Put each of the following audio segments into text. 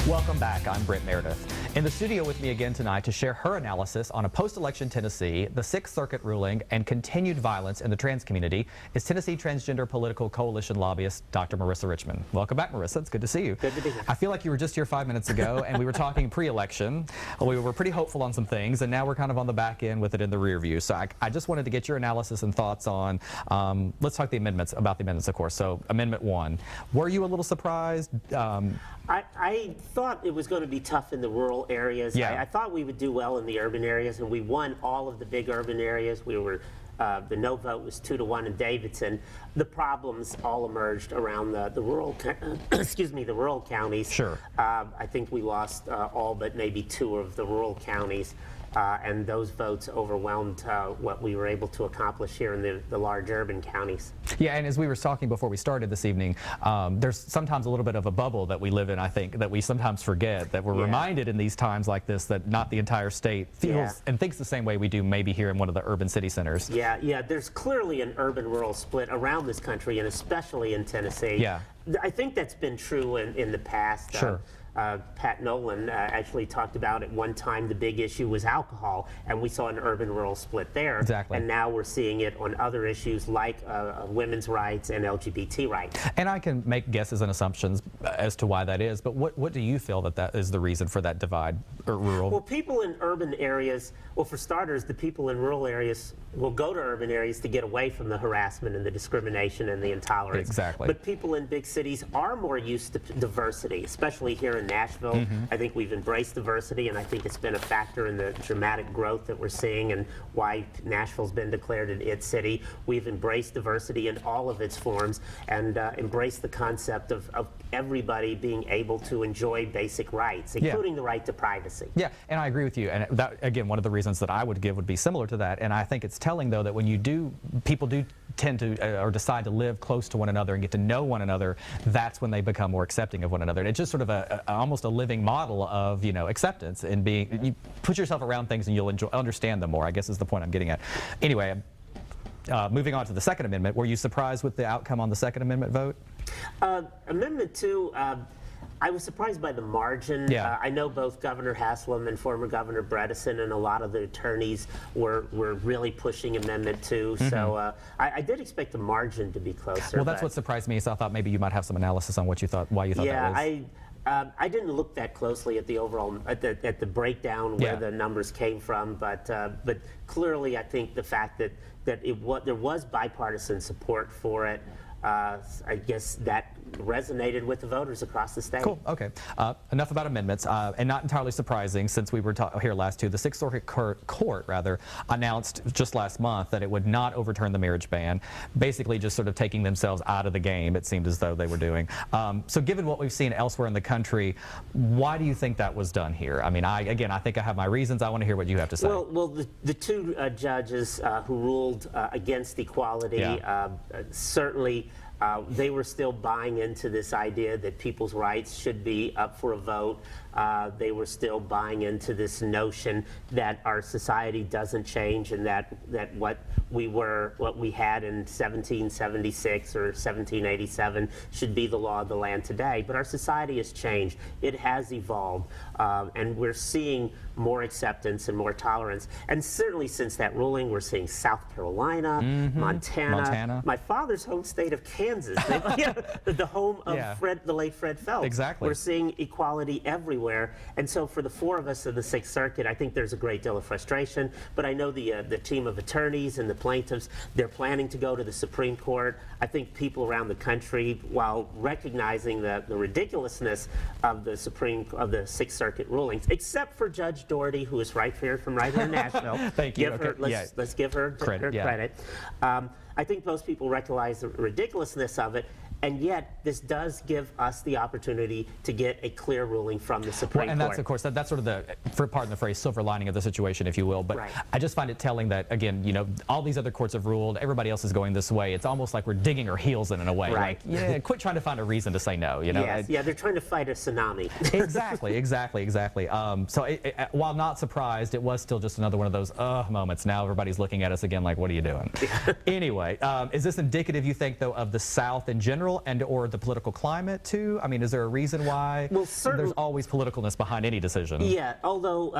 Welcome back. I'm Britt Meredith. In the studio with me again tonight to share her analysis on a post-election Tennessee, the Sixth Circuit ruling, and continued violence in the trans community is Tennessee Transgender Political Coalition lobbyist Dr. Marisa Richmond. Welcome back, Marisa. It's good to see you. Good to be here. I feel like you were just here 5 minutes ago, and we were talking pre-election. We were pretty hopeful on some things, and now we're kind of on the back end with it in the rear view. So I just wanted to get your analysis and thoughts on, let's talk about the amendments, of course. So Amendment 1. Were you a little surprised? I thought it was going to be tough in the rural areas. Yeah. I thought we would do well in the urban areas, and we won all of the big urban areas. We were the no vote was 2-1 in Davidson. The problems all emerged around the rural, the rural counties. Sure. I think we lost all but maybe 2 of the rural counties. And those votes overwhelmed what we were able to accomplish here in the large urban counties. Yeah, and as we were talking before we started this evening, there's sometimes a little bit of a bubble that we live in, I think, that we sometimes forget, that we're reminded in these times like this that not the entire state feels and thinks the same way we do maybe here in one of the urban city centers. Yeah, there's clearly an urban-rural split around this country, and especially in Tennessee. Yeah. I think that's been true in the past. Sure. Pat Nolan actually talked about at one time the big issue was alcohol, and we saw an urban-rural split there. Exactly. And now we're seeing it on other issues like women's rights and LGBT rights. And I can make guesses and assumptions as to why that is, but what do you feel that is the reason for that divide, or rural? Well, people in urban areas, well, for starters, the people in rural areas will go to urban areas to get away from the harassment and the discrimination and the intolerance. Exactly. But people in big cities are more used to diversity, especially here in Nashville. I think we've embraced diversity, and I think it's been a factor in the dramatic growth that we're seeing and why Nashville's been declared an IT city. We've embraced diversity in all of its forms and embraced the concept of everybody being able to enjoy basic rights, including the right to privacy. Yeah, and I agree with you. And that, again, one of the reasons that I would give would be similar to that. And I think it's telling, though, that when people do tend to or decide to live close to one another and get to know one another, that's when they become more accepting of one another. And it's just sort of almost a living model of, acceptance and you put yourself around things and you'll understand them more, I guess is the point I'm getting at. Anyway, moving on to the Second Amendment, were you surprised with the outcome on the Second Amendment vote? Amendment 2, I was surprised by the margin. Yeah. I know both Governor Haslam and former Governor Bredesen and a lot of the attorneys were really pushing Amendment 2. So I did expect the margin to be closer. Well, that's what surprised me, so I thought maybe you might have some analysis on why you thought that was. Yeah, I didn't look that closely at the overall at the breakdown where the numbers came from, but clearly I think the fact that there was bipartisan support for it. I guess that resonated with the voters across the state. Cool. Okay. Enough about amendments, and not entirely surprising since we were here last too. The Sixth Circuit Court announced just last month that it would not overturn the marriage ban, basically just sort of taking themselves out of the game, it seemed as though they were doing. So given what we've seen elsewhere in the country, why do you think that was done here? I mean, I think I have my reasons. I want to hear what you have to say. Well, the 2 judges who ruled against equality certainly they were still buying into this idea that people's rights should be up for a vote. They were still buying into this notion that our society doesn't change and that what we had in 1776 or 1787 should be the law of the land today. But our society has changed. It has evolved, and we're seeing more acceptance and more tolerance. And certainly since that ruling, we're seeing South Carolina, Montana, my father's home state of Kansas, the home of the late Fred Phelps. Exactly. We're seeing equality everywhere. And so for the 4 of us in the Sixth Circuit, I think there's a great deal of frustration. But I know the team of attorneys and the plaintiffs, they're planning to go to the Supreme Court. I think people around the country, while recognizing the ridiculousness of the Sixth Circuit rulings, except for Judge Doherty, who is right here in Nashville. Thank you. Let's give her credit. I think most people recognize the ridiculousness of it. And yet, this does give us the opportunity to get a clear ruling from the Supreme Court. And that's, of course, that's sort of the, pardon the phrase, silver lining of the situation, if you will. But I just find it telling that, again, all these other courts have ruled, everybody else is going this way. It's almost like we're digging our heels in a way. Right. Like, quit trying to find a reason to say no, Yes, they're trying to fight a tsunami. Exactly. So while not surprised, it was still just another one of those moments. Now everybody's looking at us again like, what are you doing? Anyway, is this indicative, you think, though, of the South in general? general and or the political climate too? I mean, is there a reason why? Well, certainly, there's always politicalness behind any decision. Yeah, although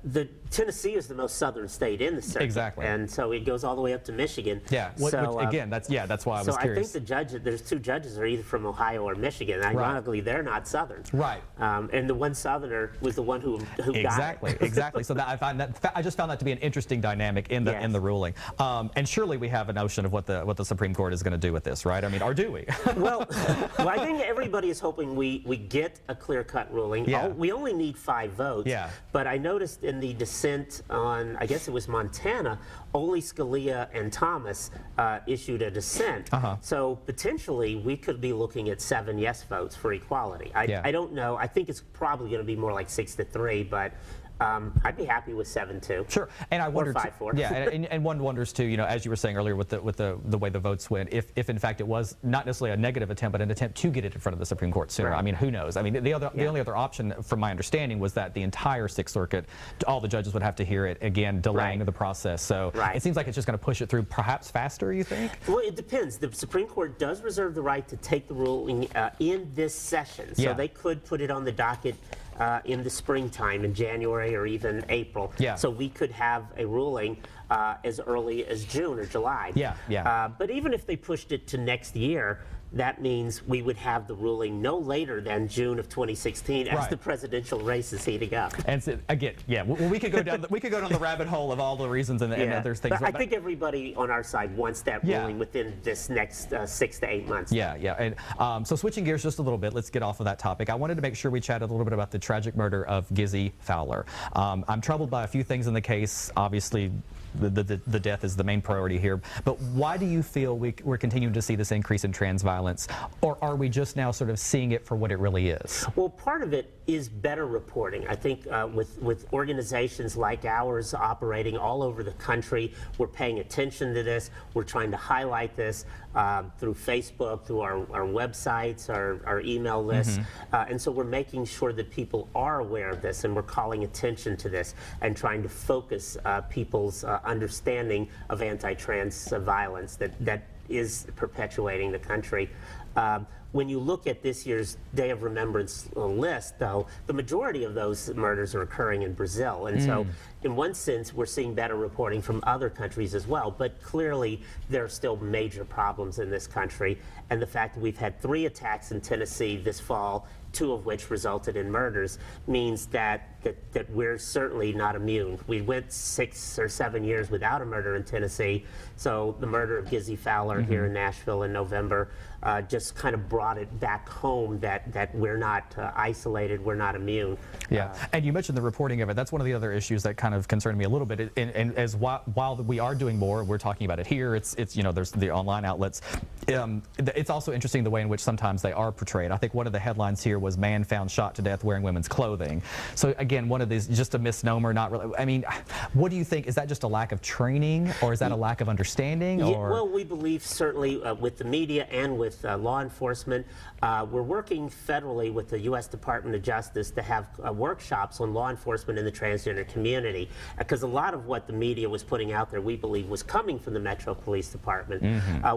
the Tennessee is the most southern state in the circuit. Exactly. And so it goes all the way up to Michigan. Yeah, which, again, that's why I was so curious. I think the judges, there's 2 judges are either from Ohio or Michigan. Ironically, they're not southern. Right. And the one southerner was the one who exactly, got it. exactly. So I just found that to be an interesting dynamic in the ruling. And surely we have a notion of what the Supreme Court is going to do with this, right? I mean, or do we? well, I think everybody is hoping we get a clear-cut ruling. Yeah. We only need 5 votes. Yeah. But I noticed in the dissent on, I guess it was Montana, only Scalia and Thomas issued a dissent. So potentially we could be looking at 7 yes votes for equality. I don't know. I think it's probably going to be more like 6-3, but I'd be happy with 7-2. Sure, and I wonder. Or 5-4. Yeah, and one wonders too. You know, as you were saying earlier, with the way the votes went, if in fact it was not necessarily a negative attempt, but an attempt to get it in front of the Supreme Court sooner. Right. I mean, who knows? I mean, the only other option, from my understanding, was that the entire Sixth Circuit, all the judges would have to hear it again, delaying the process. So it seems like it's just going to push it through, perhaps faster. You think? Well, it depends. The Supreme Court does reserve the right to take the ruling in this session, so they could put it on the docket in the springtime, in January or even April. Yeah. So we could have a ruling as early as June or July. Yeah, yeah. But even if they pushed it to next year, that means we would have the ruling no later than June of 2016 as the presidential race is heating up. And so, again, we could go down the rabbit hole of all the reasons and other things. But I think everybody on our side wants that ruling within this next 6 to 8 months. Yeah, yeah. And so switching gears just a little bit, let's get off of that topic. I wanted to make sure we chatted a little bit about the tragic murder of Gizzy Fowler. I'm troubled by a few things in the case. Obviously, the death is the main priority here. But why do you feel we're continuing to see this increase in trans violence? Or are we just now sort of seeing it for what it really is? Well, part of it is better reporting. I think with organizations like ours operating all over the country, we're paying attention to this. We're trying to highlight this through Facebook, through our websites, our email lists. And so we're making sure that people are aware of this, and we're calling attention to this and trying to focus people's understanding of anti-trans violence that is perpetuating the country. When you look at this year's Day of Remembrance list, though, the majority of those murders are occurring in Brazil. And so, in one sense, we're seeing better reporting from other countries as well. But clearly, there are still major problems in this country. And the fact that we've had 3 attacks in Tennessee this fall, 2 of which resulted in murders, means that we're certainly not immune. We went 6 or 7 years without a murder in Tennessee. So the murder of Gizzy Fowler here in Nashville in November just kind of brought it back home that we're not isolated, we're not immune. Yeah, and you mentioned the reporting of it. That's one of the other issues that kind of concerned me a little bit. And as while we are doing more, we're talking about it here. It's there's the online outlets. It's also interesting the way in which sometimes they are portrayed. I think one of the headlines here was "Man found shot to death wearing women's clothing." So again, one of these, just a misnomer. Not really. I mean, what do you think? Is that just a lack of training, or is that a lack of understanding? Or? Well, we believe certainly with the media and with law enforcement. We're working federally with the U.S. Department of Justice to have workshops on law enforcement in the transgender community, because a lot of what the media was putting out there, we believe, was coming from the Metro Police Department.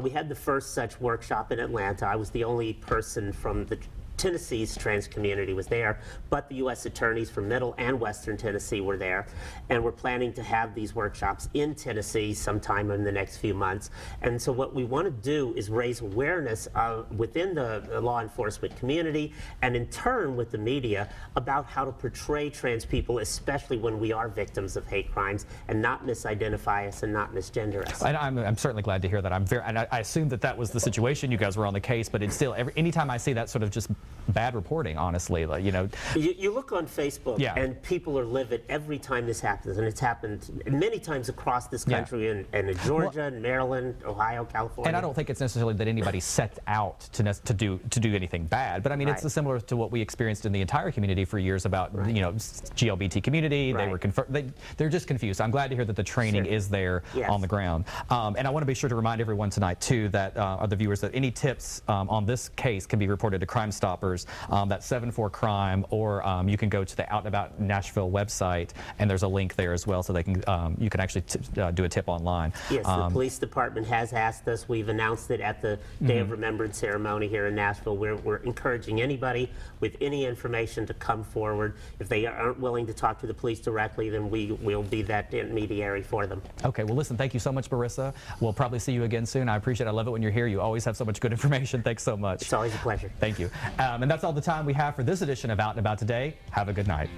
We had the first such workshop in Atlanta. I was the only person from the Tennessee's trans community was there, but the U.S. attorneys from Middle and Western Tennessee were there, and we're planning to have these workshops in Tennessee sometime in the next few months. And so what we want to do is raise awareness within the law enforcement community, and in turn with the media, about how to portray trans people, especially when we are victims of hate crimes, and not misidentify us and not misgender us. And I'm certainly glad to hear that. And I assumed that was the situation. You guys were on the case, but it's still, anytime I see that sort of just bad reporting, honestly, You look on Facebook, and people are livid every time this happens, and it's happened many times across this country, and in Georgia, and Maryland, Ohio, California. And I don't think it's necessarily that anybody set out to do anything bad, but I mean, it's similar to what we experienced in the entire community for years about GLBT community. They were they're just confused. I'm glad to hear that the training is there on the ground. And I want to be sure to remind everyone tonight too that the viewers, that any tips on this case can be reported to Crime Stop Stoppers, that 7-4-CRIME, or you can go to the Out and About Nashville website, and there's a link there as well, so they can you can actually do a tip online. Yes, the police department has asked us. We've announced it at the Day of Remembrance ceremony here in Nashville. We're encouraging anybody with any information to come forward. If they aren't willing to talk to the police directly, then we will be that intermediary for them. Okay, well listen, thank you so much, Marisa. We'll probably see you again soon. I appreciate it. I love it when you're here. You always have so much good information. Thanks so much. It's always a pleasure. Thank you. And that's all the time we have for this edition of Out and About today. Have a good night.